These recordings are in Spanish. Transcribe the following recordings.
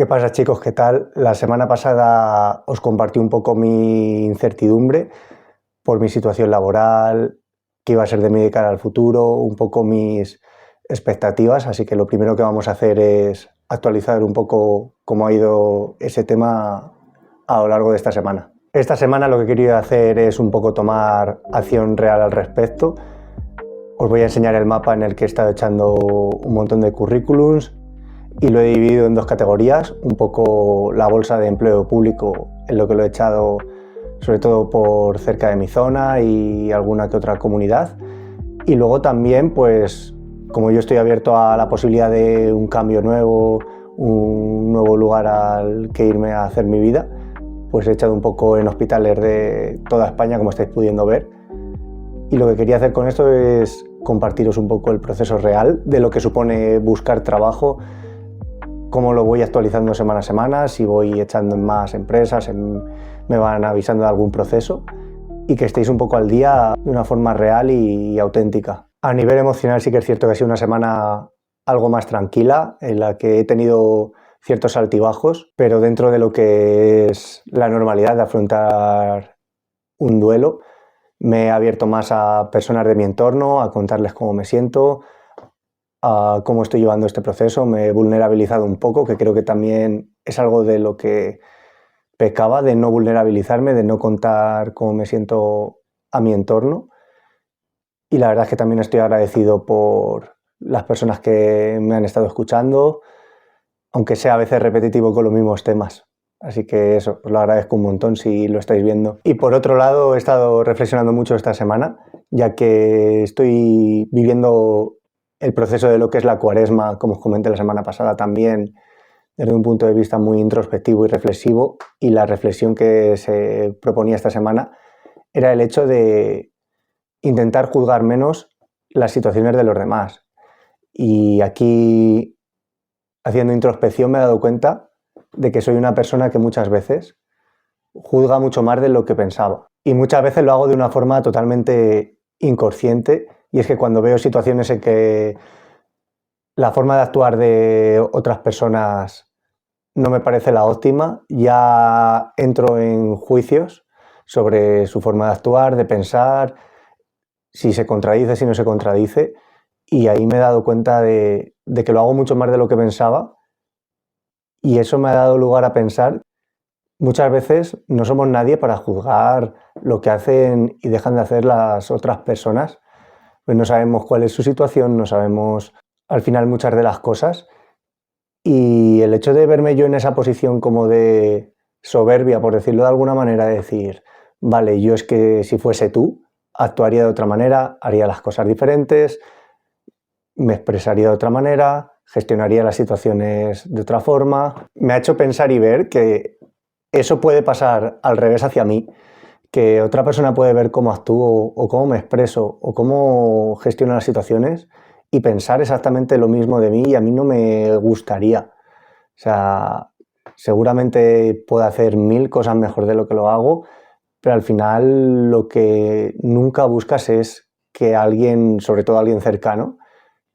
¿Qué pasa, chicos? ¿Qué tal? La semana pasada os compartí un poco mi incertidumbre por mi situación laboral, qué iba a ser de mí de cara al futuro, un poco mis expectativas, así que lo primero que vamos a hacer es actualizar un poco cómo ha ido ese tema a lo largo de esta semana. Esta semana lo que he querido hacer es un poco tomar acción real al respecto. Os voy a enseñar el mapa en el que he estado echando un montón de currículums y lo he dividido en dos categorías, un poco la bolsa de empleo público, en lo que lo he echado sobre todo por cerca de mi zona y alguna que otra comunidad, y luego también, pues como yo estoy abierto a la posibilidad de un cambio nuevo, un nuevo lugar al que irme a hacer mi vida, pues he echado un poco en hospitales de toda España, como estáis pudiendo ver, y lo que quería hacer con esto es compartiros un poco el proceso real de lo que supone buscar trabajo, cómo lo voy actualizando semana a semana, si voy echando en más empresas, me van avisando de algún proceso, y que estéis un poco al día de una forma real y auténtica. A nivel emocional sí que es cierto que ha sido una semana algo más tranquila, en la que he tenido ciertos altibajos, pero dentro de lo que es la normalidad de afrontar un duelo, me he abierto más a personas de mi entorno, a contarles cómo me siento, a cómo estoy llevando este proceso. Me he vulnerabilizado un poco, que creo que también es algo de lo que pecaba, de no vulnerabilizarme, de no contar cómo me siento a mi entorno. Y la verdad es que también estoy agradecido por las personas que me han estado escuchando, aunque sea a veces repetitivo con los mismos temas. Así que eso, os lo agradezco un montón si lo estáis viendo. Y por otro lado, he estado reflexionando mucho esta semana, ya que estoy viviendo el proceso de lo que es la Cuaresma, como os comenté la semana pasada también, desde un punto de vista muy introspectivo y reflexivo, y la reflexión que se proponía esta semana era el hecho de intentar juzgar menos las situaciones de los demás. Y aquí, haciendo introspección, me he dado cuenta de que soy una persona que muchas veces juzga mucho más de lo que pensaba. Y muchas veces lo hago de una forma totalmente inconsciente, y es que cuando veo situaciones en que la forma de actuar de otras personas no me parece la óptima, ya entro en juicios sobre su forma de actuar, de pensar, si se contradice, si no se contradice, y ahí me he dado cuenta de que lo hago mucho más de lo que pensaba, y eso me ha dado lugar a pensar, muchas veces no somos nadie para juzgar lo que hacen y dejan de hacer las otras personas, pues no sabemos cuál es su situación, no sabemos al final muchas de las cosas, y el hecho de verme yo en esa posición como de soberbia, por decirlo de alguna manera, de decir, vale, yo es que si fuese tú, actuaría de otra manera, haría las cosas diferentes, me expresaría de otra manera, gestionaría las situaciones de otra forma. Me ha hecho pensar y ver que eso puede pasar al revés hacia mí, que otra persona puede ver cómo actúo o cómo me expreso o cómo gestiono las situaciones y pensar exactamente lo mismo de mí, y a mí no me gustaría. O sea, seguramente puedo hacer 1000 cosas mejor de lo que lo hago, pero al final lo que nunca buscas es que alguien, sobre todo alguien cercano,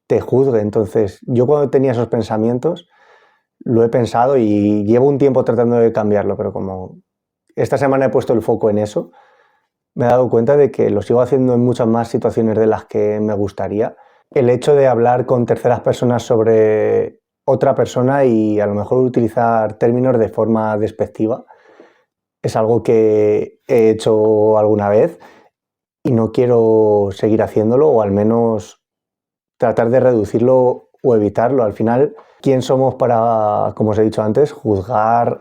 te juzgue. Entonces, yo cuando tenía esos pensamientos, lo he pensado y llevo un tiempo tratando de cambiarlo, pero como esta semana he puesto el foco en eso, me he dado cuenta de que lo sigo haciendo en muchas más situaciones de las que me gustaría. El hecho de hablar con terceras personas sobre otra persona y a lo mejor utilizar términos de forma despectiva es algo que he hecho alguna vez y no quiero seguir haciéndolo, o al menos tratar de reducirlo o evitarlo. Al final, ¿quién somos para, como os he dicho antes, juzgar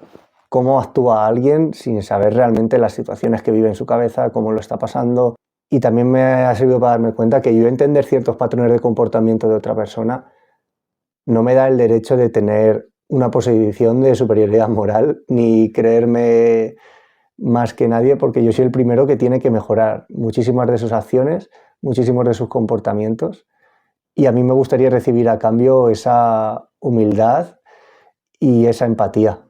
cómo actúa alguien sin saber realmente las situaciones que vive en su cabeza, cómo lo está pasando? Y también me ha servido para darme cuenta que yo entender ciertos patrones de comportamiento de otra persona no me da el derecho de tener una posición de superioridad moral ni creerme más que nadie, porque yo soy el primero que tiene que mejorar muchísimas de sus acciones, muchísimos de sus comportamientos, y a mí me gustaría recibir a cambio esa humildad y esa empatía.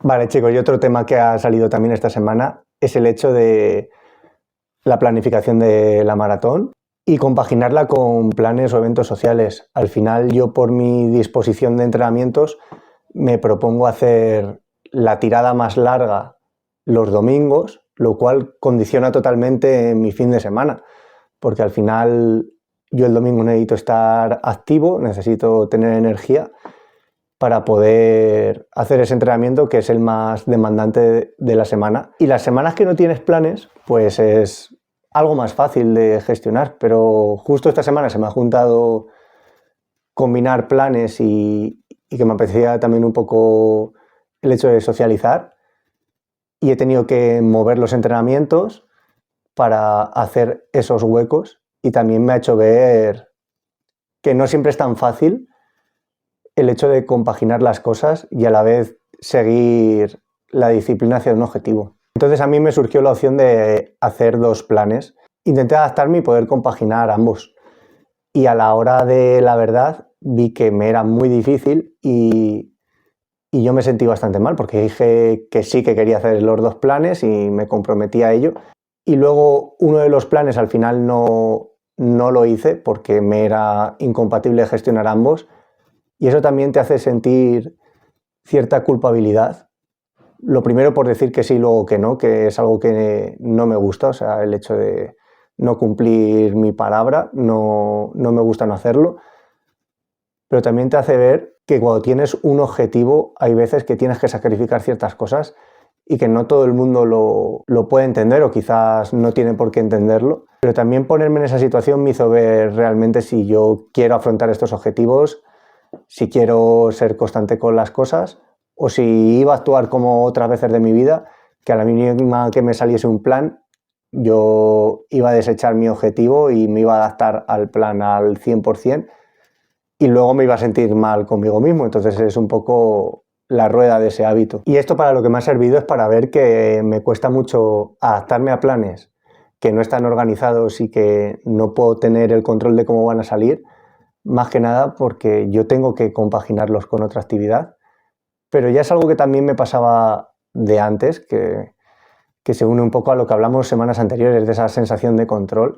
Vale, chicos, y otro tema que ha salido también esta semana es el hecho de la planificación de la maratón y compaginarla con planes o eventos sociales. Al final, yo por mi disposición de entrenamientos me propongo hacer la tirada más larga los domingos, lo cual condiciona totalmente mi fin de semana, porque al final yo el domingo necesito estar activo, necesito tener energía para poder hacer ese entrenamiento que es el más demandante de la semana. Y las semanas que no tienes planes, pues es algo más fácil de gestionar, pero justo esta semana se me ha juntado combinar planes y que me apetecía también un poco el hecho de socializar, y he tenido que mover los entrenamientos para hacer esos huecos, y también me ha hecho ver que no siempre es tan fácil el hecho de compaginar las cosas y a la vez seguir la disciplina hacia un objetivo. Entonces a mí me surgió la opción de hacer 2 planes. Intenté adaptarme y poder compaginar ambos. Y a la hora de la verdad vi que me era muy difícil y yo me sentí bastante mal porque dije que sí que quería hacer los 2 planes y me comprometí a ello. Y luego uno de los planes al final no lo hice porque me era incompatible gestionar ambos. Y eso también te hace sentir cierta culpabilidad. Lo primero por decir que sí, luego que no, que es algo que no me gusta. O sea, el hecho de no cumplir mi palabra, no me gusta no hacerlo. Pero también te hace ver que cuando tienes un objetivo hay veces que tienes que sacrificar ciertas cosas y que no todo el mundo lo puede entender o quizás no tiene por qué entenderlo. Pero también ponerme en esa situación me hizo ver realmente si yo quiero afrontar estos objetivos, si quiero ser constante con las cosas o si iba a actuar como otras veces de mi vida, que a la mínima que me saliese un plan, yo iba a desechar mi objetivo y me iba a adaptar al plan al 100% y luego me iba a sentir mal conmigo mismo. Entonces es un poco la rueda de ese hábito. Y esto para lo que me ha servido es para ver que me cuesta mucho adaptarme a planes que no están organizados y que no puedo tener el control de cómo van a salir, más que nada porque yo tengo que compaginarlos con otra actividad, pero ya es algo que también me pasaba de antes, que se une un poco a lo que hablamos semanas anteriores, de esa sensación de control,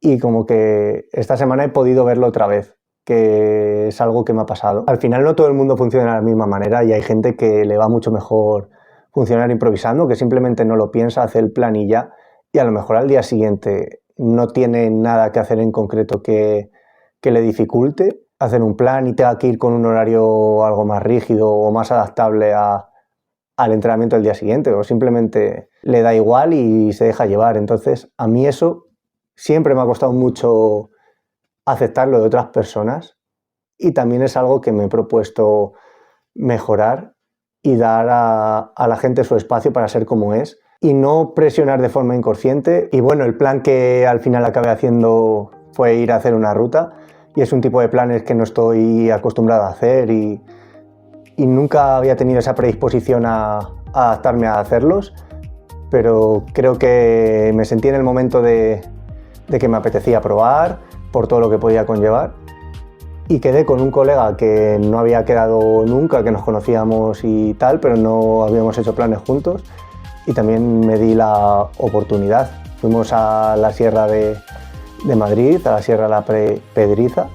y como que esta semana he podido verlo otra vez, que es algo que me ha pasado. Al final no todo el mundo funciona de la misma manera y hay gente que le va mucho mejor funcionar improvisando, que simplemente no lo piensa, hace el plan y ya, y a lo mejor al día siguiente no tiene nada que hacer en concreto que le dificulte hacer un plan y tenga que ir con un horario algo más rígido o más adaptable al entrenamiento del día siguiente, o simplemente le da igual y se deja llevar. Entonces a mí eso siempre me ha costado mucho aceptarlo de otras personas y también es algo que me he propuesto mejorar y dar a la gente su espacio para ser como es y no presionar de forma inconsciente. Y bueno, el plan que al final acabé haciendo fue ir a hacer una ruta, y es un tipo de planes que no estoy acostumbrado a hacer y nunca había tenido esa predisposición a adaptarme a hacerlos, pero creo que me sentí en el momento de que me apetecía probar por todo lo que podía conllevar, y quedé con un colega que no había quedado nunca, que nos conocíamos y tal, pero no habíamos hecho planes juntos, y también me di la oportunidad. Fuimos a la Sierra de Madrid, a la Sierra La Pedriza,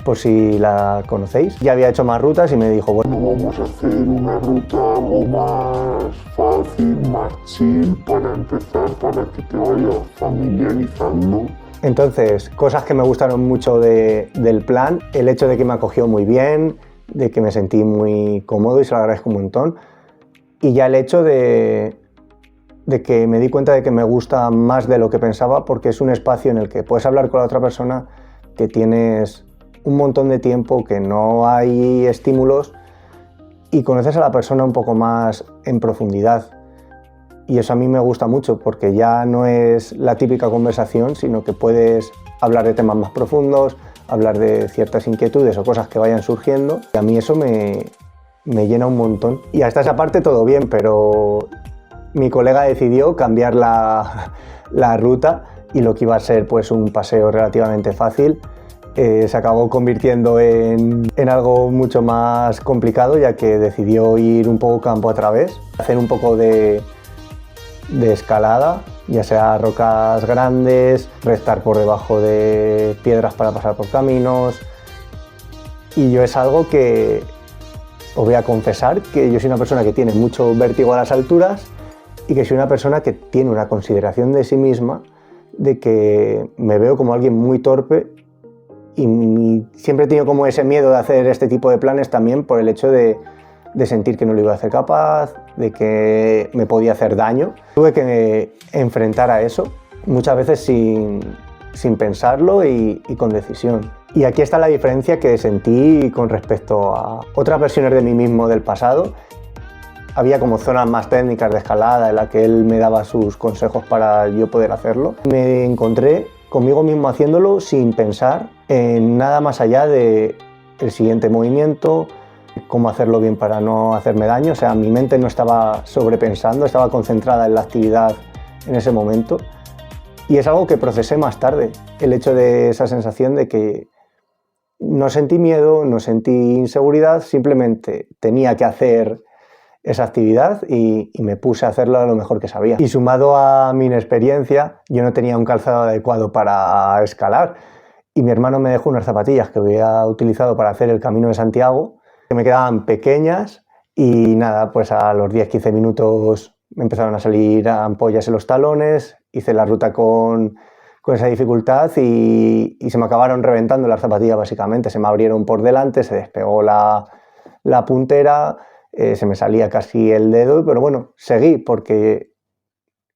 por si la conocéis. Ya había hecho más rutas y me dijo, bueno, vamos a hacer una ruta algo más fácil, más chill para empezar, para que te vayas familiarizando. Entonces, cosas que me gustaron mucho del plan, el hecho de que me acogió muy bien, de que me sentí muy cómodo y se lo agradezco un montón, y ya el hecho de que me di cuenta de que me gusta más de lo que pensaba, porque es un espacio en el que puedes hablar con la otra persona, que tienes un montón de tiempo, que no hay estímulos y conoces a la persona un poco más en profundidad. Y eso a mí me gusta mucho porque ya no es la típica conversación, sino que puedes hablar de temas más profundos, hablar de ciertas inquietudes o cosas que vayan surgiendo. Y a mí eso me llena un montón. Y hasta esa parte todo bien, pero mi colega decidió cambiar la ruta y lo que iba a ser pues un paseo relativamente fácil se acabó convirtiendo en algo mucho más complicado, ya que decidió ir un poco campo a través, hacer un poco de escalada, ya sea rocas grandes, restar por debajo de piedras para pasar por caminos, y yo es algo que Os voy a confesar que yo soy una persona que tiene mucho vértigo a las alturas y que soy una persona que tiene una consideración de sí misma de que me veo como alguien muy torpe y siempre he tenido como ese miedo de hacer este tipo de planes también por el hecho de sentir que no lo iba a hacer capaz, de que me podía hacer daño. Tuve que enfrentar a eso muchas veces sin pensarlo y con decisión. Y aquí está la diferencia que sentí con respecto a otras versiones de mí mismo del pasado. Había como zonas más técnicas de escalada en las que él me daba sus consejos para yo poder hacerlo. Me encontré conmigo mismo haciéndolo sin pensar en nada más allá de el siguiente movimiento, cómo hacerlo bien para no hacerme daño. O sea, mi mente no estaba sobrepensando, estaba concentrada en la actividad en ese momento. Y es algo que procesé más tarde, el hecho de esa sensación de que no sentí miedo, no sentí inseguridad, simplemente tenía que hacer esa actividad y me puse a hacerlo lo mejor que sabía. Y sumado a mi inexperiencia, yo no tenía un calzado adecuado para escalar y mi hermano me dejó unas zapatillas que había utilizado para hacer el Camino de Santiago, que me quedaban pequeñas y nada, pues a los 10-15 minutos me empezaron a salir ampollas en los talones, hice la ruta con esa dificultad y se me acabaron reventando las zapatillas básicamente, se me abrieron por delante, se despegó la puntera, se me salía casi el dedo, pero bueno, seguí porque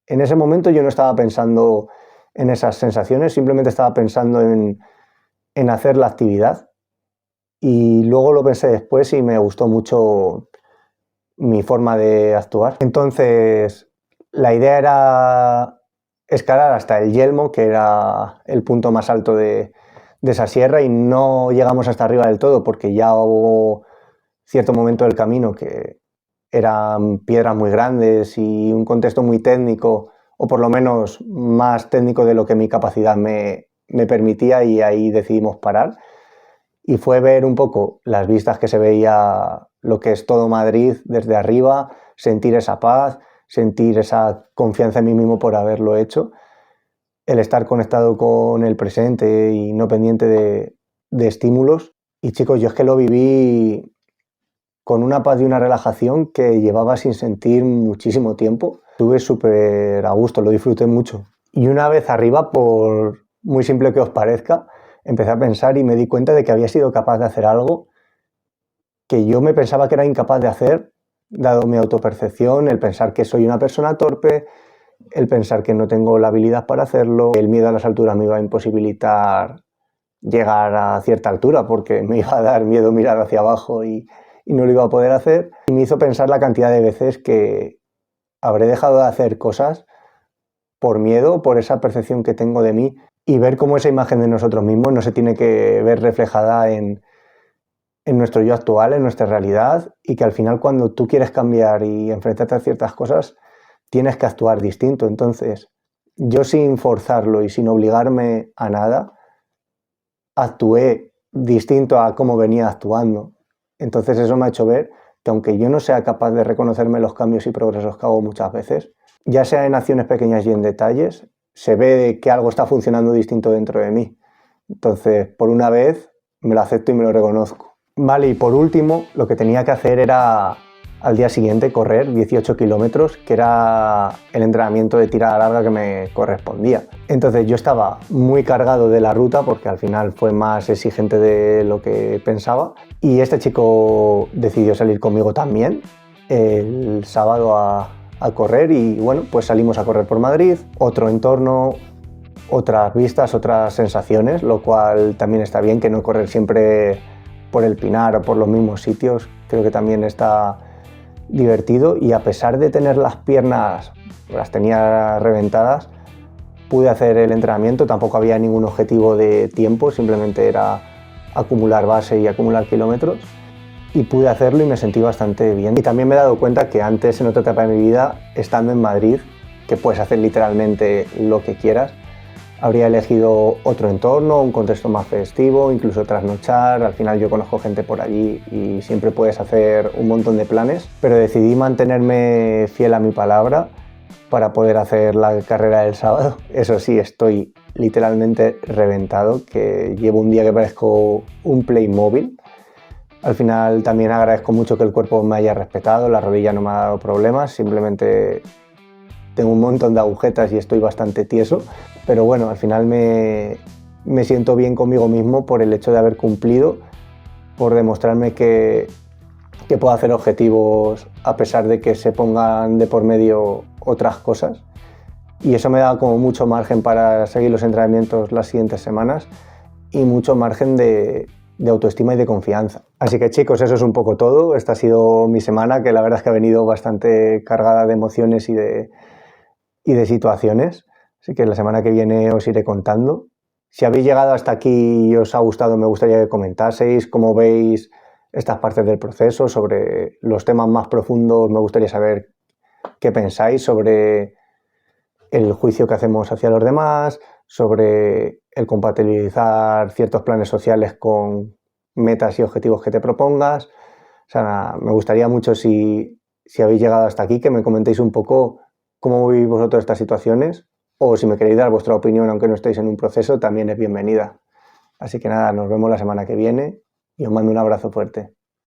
en ese momento yo no estaba pensando en esas sensaciones, simplemente estaba pensando en hacer la actividad y luego lo pensé después y me gustó mucho mi forma de actuar. Entonces, la idea era escalar hasta el Yelmo, que era el punto más alto de esa sierra, y no llegamos hasta arriba del todo porque ya hubo cierto momento del camino que eran piedras muy grandes y un contexto muy técnico, o por lo menos más técnico de lo que mi capacidad me permitía, y ahí decidimos parar. Y fue ver un poco las vistas que se veía lo que es todo Madrid desde arriba, sentir esa paz, sentir esa confianza en mí mismo por haberlo hecho, el estar conectado con el presente y no pendiente de estímulos. Y chicos, yo es que lo viví con una paz y una relajación que llevaba sin sentir muchísimo tiempo. Estuve súper a gusto, lo disfruté mucho. Y una vez arriba, por muy simple que os parezca, empecé a pensar y me di cuenta de que había sido capaz de hacer algo que yo me pensaba que era incapaz de hacer, dado mi autopercepción, el pensar que soy una persona torpe, el pensar que no tengo la habilidad para hacerlo, el miedo a las alturas me iba a imposibilitar llegar a cierta altura porque me iba a dar miedo mirar hacia abajo y no lo iba a poder hacer. Y me hizo pensar la cantidad de veces que habré dejado de hacer cosas por miedo, por esa percepción que tengo de mí, y ver cómo esa imagen de nosotros mismos no se tiene que ver reflejada en nuestro yo actual, en nuestra realidad, y que al final cuando tú quieres cambiar y enfrentarte a ciertas cosas tienes que actuar distinto. Entonces yo, sin forzarlo y sin obligarme a nada, actué distinto a cómo venía actuando. Entonces eso me ha hecho ver que aunque yo no sea capaz de reconocerme los cambios y progresos que hago muchas veces, ya sea en acciones pequeñas y en detalles, se ve que algo está funcionando distinto dentro de mí. Entonces, por una vez, me lo acepto y me lo reconozco. Vale, y por último, lo que tenía que hacer era al día siguiente correr 18 kilómetros, que era el entrenamiento de tirada larga que me correspondía. Entonces yo estaba muy cargado de la ruta porque al final fue más exigente de lo que pensaba, y este chico decidió salir conmigo también el sábado a correr, y bueno, pues salimos a correr por Madrid, otro entorno, otras vistas, otras sensaciones, lo cual también está bien, que no correr siempre por el Pinar o por los mismos sitios, creo que también está divertido. Y a pesar de tener las piernas, las tenía reventadas, pude hacer el entrenamiento, tampoco había ningún objetivo de tiempo, simplemente era acumular base y acumular kilómetros, y pude hacerlo y me sentí bastante bien. Y también me he dado cuenta que antes, en otra etapa de mi vida, estando en Madrid, que puedes hacer literalmente lo que quieras, habría elegido otro entorno, un contexto más festivo, incluso trasnochar. Al final yo conozco gente por allí y siempre puedes hacer un montón de planes, pero decidí mantenerme fiel a mi palabra para poder hacer la carrera del sábado. Eso sí, estoy literalmente reventado, que llevo un día que parezco un Playmobil, Al final también agradezco mucho que el cuerpo me haya respetado, la rodilla no me ha dado problemas, simplemente tengo un montón de agujetas y estoy bastante tieso, pero bueno, al final me siento bien conmigo mismo por el hecho de haber cumplido, por demostrarme que puedo hacer objetivos a pesar de que se pongan de por medio otras cosas. Y eso me da como mucho margen para seguir los entrenamientos las siguientes semanas y mucho margen de autoestima y de confianza. Así que chicos, eso es un poco todo. Esta ha sido mi semana, que la verdad es que ha venido bastante cargada de emociones y de situaciones. Así que la semana que viene os iré contando. Si habéis llegado hasta aquí y os ha gustado, me gustaría que comentaseis cómo veis estas partes del proceso, sobre los temas más profundos. Me gustaría saber qué pensáis sobre el juicio que hacemos hacia los demás, sobre el compatibilizar ciertos planes sociales con metas y objetivos que te propongas. O sea, me gustaría mucho, si habéis llegado hasta aquí, que me comentéis un poco cómo vivís vosotros estas situaciones, o si me queréis dar vuestra opinión, aunque no estéis en un proceso, también es bienvenida. Así que nada, nos vemos la semana que viene y os mando un abrazo fuerte.